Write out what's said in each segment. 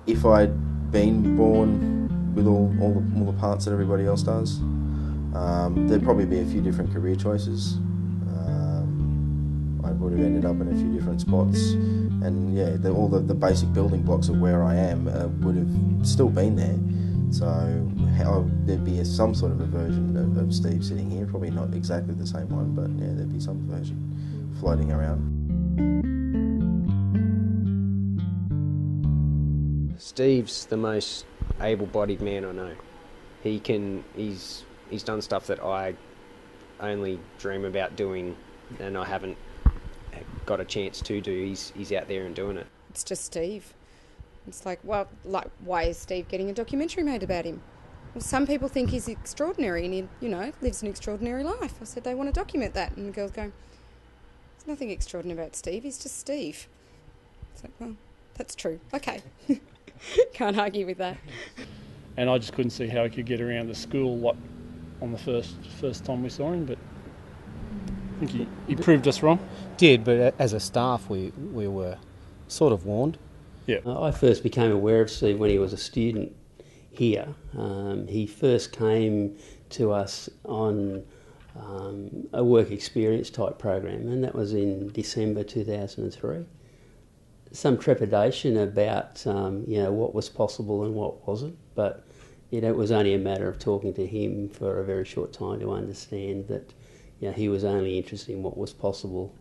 if I'd been born with all the parts that everybody else does, there'd probably be a few different career choices. I would have ended up in a few different spots, and yeah, all the basic building blocks of where I am would have still been there. So there'd be some sort of a version of Steve sitting here, probably not exactly the same one, but yeah, there'd be some version floating around. Steve's the most able-bodied man I know. He's done stuff that I only dream about doing, and I haven't got a chance to do. He's out there and doing it. It's just Steve. It's like, well, why is Steve getting a documentary made about him? Well, some people think he's extraordinary and he, lives an extraordinary life. I said they want to document that, and the girls go, there's nothing extraordinary about Steve, he's just Steve. It's like, well, that's true. Okay. Can't argue with that. And I just couldn't see how he could get around the school on the first time we saw him, but I think he proved us wrong. Did, but as a staff we were sort of warned. Yeah. I first became aware of Steve when he was a student here. He first came to us on a work experience type program, and that was in December 2003. Some trepidation about what was possible and what wasn't, but it was only a matter of talking to him for a very short time to understand that he was only interested in what was possible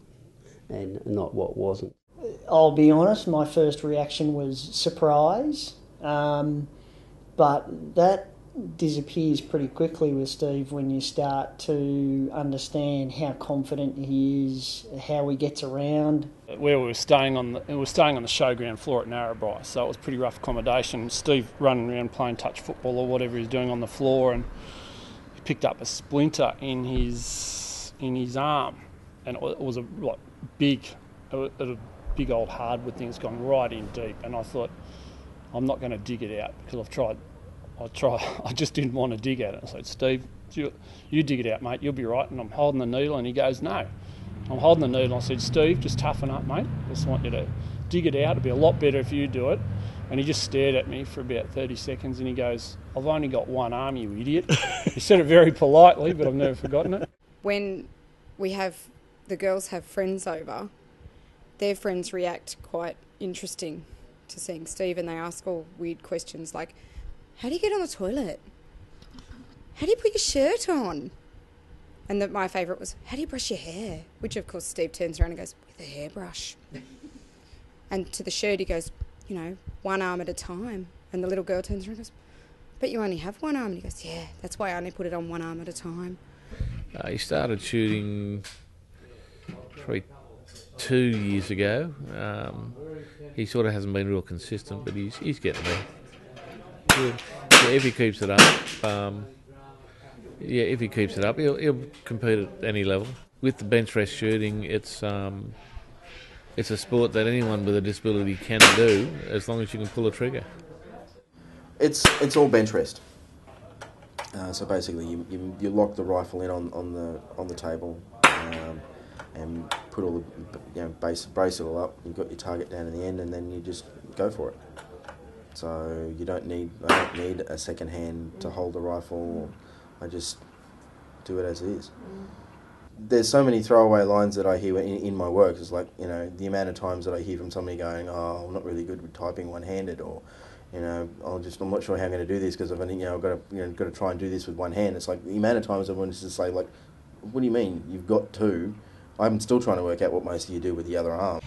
and not what wasn't. I'll be honest, my first reaction was surprise, but that disappears pretty quickly with Steve when you start to understand how confident he is, how he gets around. Where we were staying on the showground floor at Narrabri, so it was pretty rough accommodation. Steve running around playing touch football or whatever he's doing on the floor, and he picked up a splinter in his arm, and it was a big old hardwood thing that's gone right in deep. And I thought, I'm not going to dig it out because I just didn't want to dig at it. I said, Steve, you dig it out, mate, you'll be right. And I'm holding the needle, and he goes, no. I'm holding the needle. I said, Steve, just toughen up, mate. I just want you to dig it out. It'll be a lot better if you do it. And he just stared at me for about 30 seconds, and he goes, I've only got one arm, you idiot. He said it very politely, but I've never forgotten it. When the girls have friends over, their friends react quite interesting to seeing Steve, and they ask all weird questions like, how do you get on the toilet? How do you put your shirt on? And my favourite was, how do you brush your hair? Which, of course, Steve turns around and goes, with a hairbrush. And to the shirt, he goes, one arm at a time. And the little girl turns around and goes, but you only have one arm. And he goes, yeah, that's why I only put it on one arm at a time. He started shooting probably 2 years ago. He sort of hasn't been real consistent, but he's getting there. Yeah, if he keeps it up, he'll compete at any level. With the bench rest shooting, it's a sport that anyone with a disability can do as long as you can pull a trigger. It's all bench rest. So basically, you lock the rifle in on the table, and put all the brace it all up. You've got your target down in the end, and then you just go for it. So I don't need a second hand to hold the rifle. I just do it as it is. There's so many throwaway lines that I hear in my work. It's like, the amount of times that I hear from somebody going, oh, I'm not really good with typing one-handed, or, I'm not sure how I'm going to do this because I've got to try and do this with one hand. It's like the amount of times everyone just say, like, what do you mean? You've got two. I'm still trying to work out what most of you do with the other arm.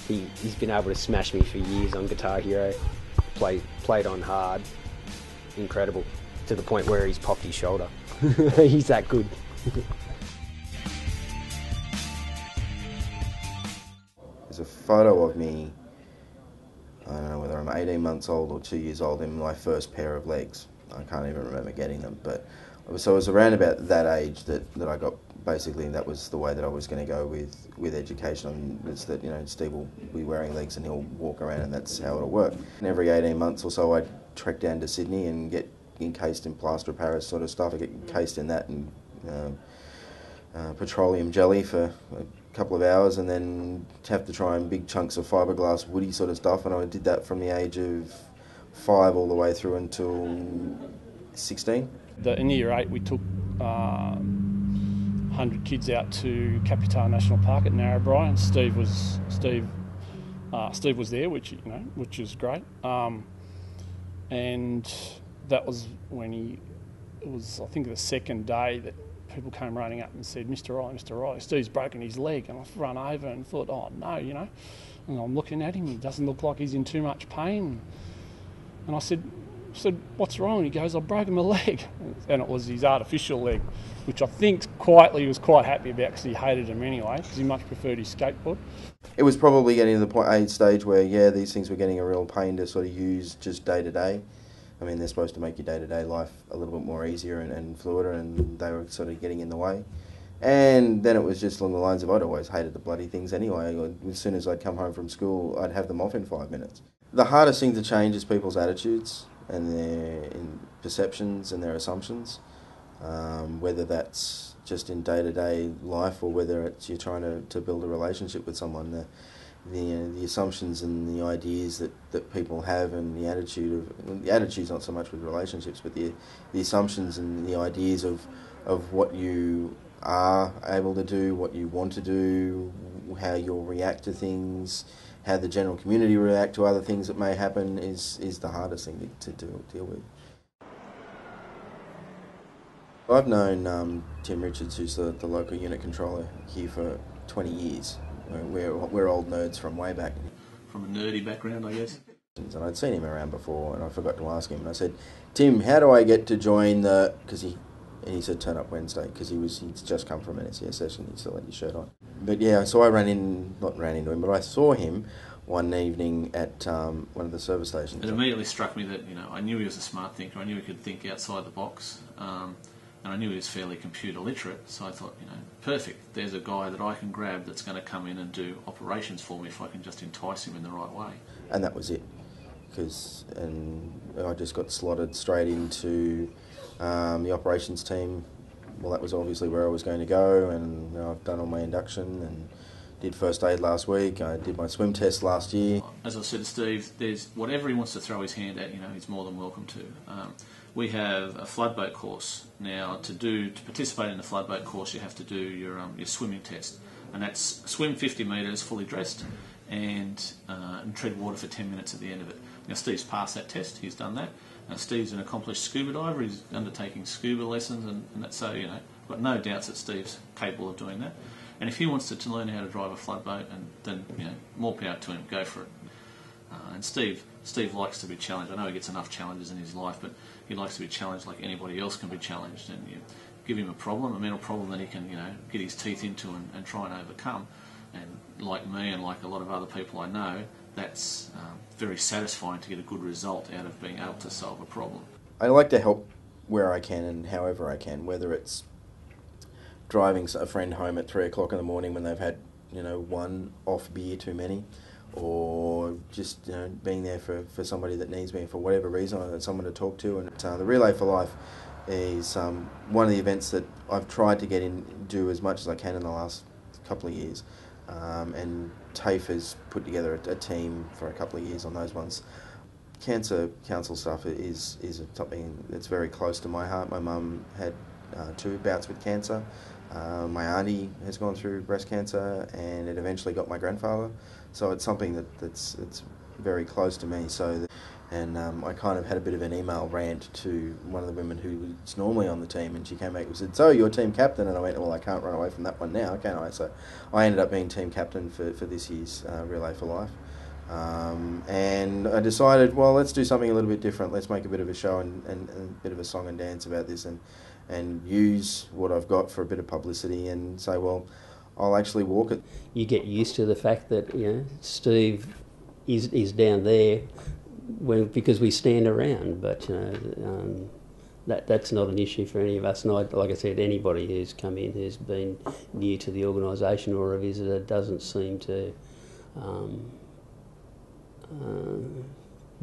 He's been able to smash me for years on Guitar Hero, played on hard, incredible, to the point where he's popped his shoulder. He's that good. There's a photo of me, I don't know whether I'm 18 months old or 2 years old, in my first pair of legs. I can't even remember getting them, but so it was around about that age that I got, basically, that was the way that I was going to go with education. It's that, Steve will be wearing legs and he'll walk around, and that's how it'll work. And every 18 months or so I'd trek down to Sydney and get encased in plaster of Paris sort of stuff. I get encased in that and petroleum jelly for a couple of hours and then have to try and big chunks of fiberglass woody sort of stuff, and I did that from the age of 5 all the way through until 16. In year 8 we took 100 kids out to Capital National Park at Narrabri, and Steve was there, which is great. And that was when it was I think the second day that people came running up and said, Mr. Riley, Steve's broken his leg. And I've run over and thought, oh no, and I'm looking at him, he doesn't look like he's in too much pain. And I said, what's wrong? And he goes, I've broken my leg. And it was his artificial leg, which I think quietly he was quite happy about because he hated him anyway, because he much preferred his skateboard. It was probably getting to the age stage where, these things were getting a real pain to sort of use just day to day. I mean, they're supposed to make your day-to-day life a little bit more easier and fluider, and they were sort of getting in the way. And then it was just along the lines of I'd always hated the bloody things anyway. As soon as I'd come home from school, I'd have them off in 5 minutes. The hardest thing to change is people's attitudes and their perceptions and their assumptions, whether that's just in day-to-day life or whether it's you're trying to build a relationship with someone. The assumptions and the ideas that people have and the attitude's not so much with relationships, but the assumptions and the ideas of what you are able to do, what you want to do, how you'll react to things, how the general community react to other things that may happen is the hardest thing to deal with. I've known Tim Richards, who's the local unit controller here, for 20 years. We're old nerds from way back. From a nerdy background, I guess. And I'd seen him around before, and I forgot to ask him. And I said, Tim, how do I get to join the... And he said, turn up Wednesday, because he'd just come from an SES session. He still had his shirt on. But yeah, so I not ran into him, but I saw him one evening at one of the service stations. It immediately struck me that, I knew he was a smart thinker. I knew he could think outside the box. And I knew he was fairly computer literate, so I thought, perfect. There's a guy that I can grab that's going to come in and do operations for me if I can just entice him in the right way. And that was it, and I just got slotted straight into the operations team. Well, that was obviously where I was going to go, and I've done all my induction and did first aid last week. I did my swim test last year. As I said to Steve, there's whatever he wants to throw his hand at, he's more than welcome to. We have a floodboat course. Now, to participate in the floodboat course, you have to do your swimming test. And that's swim 50 metres fully dressed and tread water for 10 minutes at the end of it. Now, Steve's passed that test. He's done that. Steve's an accomplished scuba diver. He's undertaking scuba lessons, and that's so, I've got no doubts that Steve's capable of doing that. And if he wants to learn how to drive a floodboat, then more power to him. Go for it. And Steve likes to be challenged. I know he gets enough challenges in his life, but he likes to be challenged like anybody else can be challenged. And you give him a mental problem that he can, get his teeth into and try and overcome. And like me and like a lot of other people I know, that's very satisfying to get a good result out of being able to solve a problem. I like to help where I can and however I can, whether it's driving a friend home at 3 o'clock in the morning when they've had, one off beer too many, or just being there for somebody that needs me for whatever reason. I have someone to talk to. And the Relay for Life is one of the events that I've tried to do as much as I can in the last couple of years. And TAFE has put together a team for a couple of years on those ones. Cancer council stuff is something that's very close to my heart. My mum had 2 bouts with cancer. My auntie has gone through breast cancer, and it eventually got my grandfather. So it's something that's very close to me. I kind of had a bit of an email rant to one of the women who's normally on the team, and she came back and said, "So you're team captain?" And I went, "Well, I can't run away from that one now, can I?" So I ended up being team captain for this year's Relay for Life. And I decided, well, let's do something a little bit different. Let's make a bit of a show and a bit of a song and dance about this, and use what I've got for a bit of publicity and say, well, I'll actually walk it. You get used to the fact that Steve is down there because we stand around, but that's not an issue for any of us. And like I said, anybody who's come in who's been new to the organisation or a visitor doesn't seem to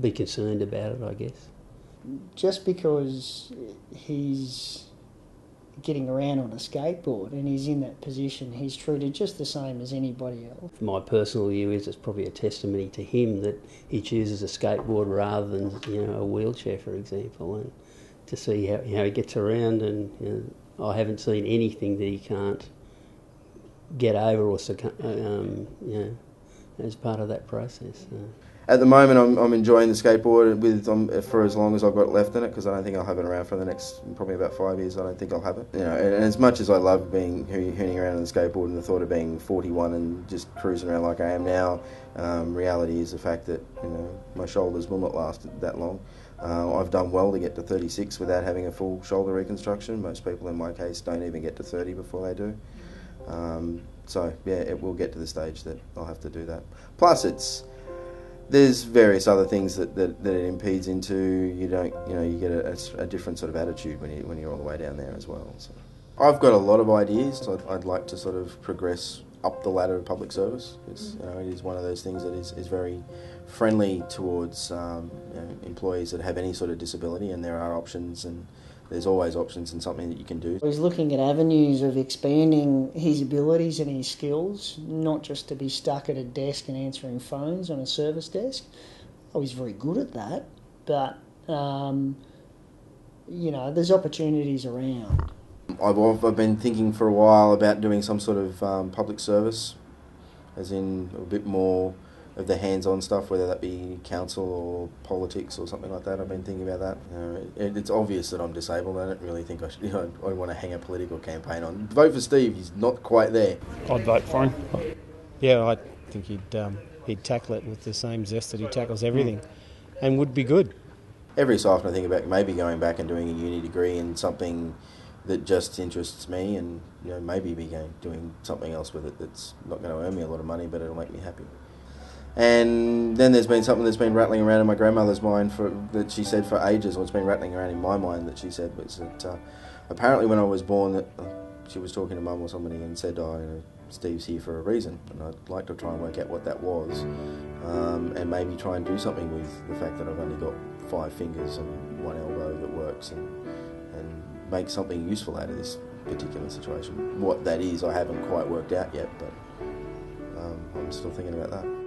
be concerned about it, I guess. Just because he's getting around on a skateboard and he's in that position, he's treated just the same as anybody else. My personal view is it's probably a testimony to him that he chooses a skateboard rather than a wheelchair, for example, and to see how he gets around. And I haven't seen anything that he can't get over or as part of that process. At the moment, I'm enjoying the skateboard for as long as I've got left in it, because I don't think I'll have it around for the next probably about 5 years. I don't think I'll have it. And as much as I love hooning around on the skateboard and the thought of being 41 and just cruising around like I am now, reality is the fact that my shoulders will not last that long. I've done well to get to 36 without having a full shoulder reconstruction. Most people in my case don't even get to 30 before they do. So yeah, it will get to the stage that I'll have to do that. Plus, there's various other things that it impedes into. You get a different sort of attitude when you're all the way down there as well. So I've got a lot of ideas. I'd like to sort of progress up the ladder of public service. It is one of those things that is very friendly towards employees that have any sort of disability, and there are options, and there's always options and something that you can do. He's looking at avenues of expanding his abilities and his skills, not just to be stuck at a desk and answering phones on a service desk. Oh, he's very good at that, but there's opportunities around. I've been thinking for a while about doing some sort of public service, as in a bit more of the hands-on stuff, whether that be council or politics or something like that. I've been thinking about that. It's obvious that I'm disabled. I don't really think I want to hang a political campaign on. Vote for Steve. He's not quite there. I'd vote for him. Yeah, I think he'd tackle it with the same zest that he tackles everything, and would be good. Every so often I think about maybe going back and doing a uni degree in something that just interests me, and maybe doing something else with it that's not going to earn me a lot of money, but it'll make me happy. And then there's been something that's been rattling around in my grandmother's mind that she said for ages, or it's been rattling around in my mind that she said, was that apparently when I was born, that she was talking to Mum or somebody and said, Steve's here for a reason, and I'd like to try and work out what that was, and maybe try and do something with the fact that I've only got 5 fingers and 1 elbow that works, and make something useful out of this particular situation. What that is, I haven't quite worked out yet, but I'm still thinking about that.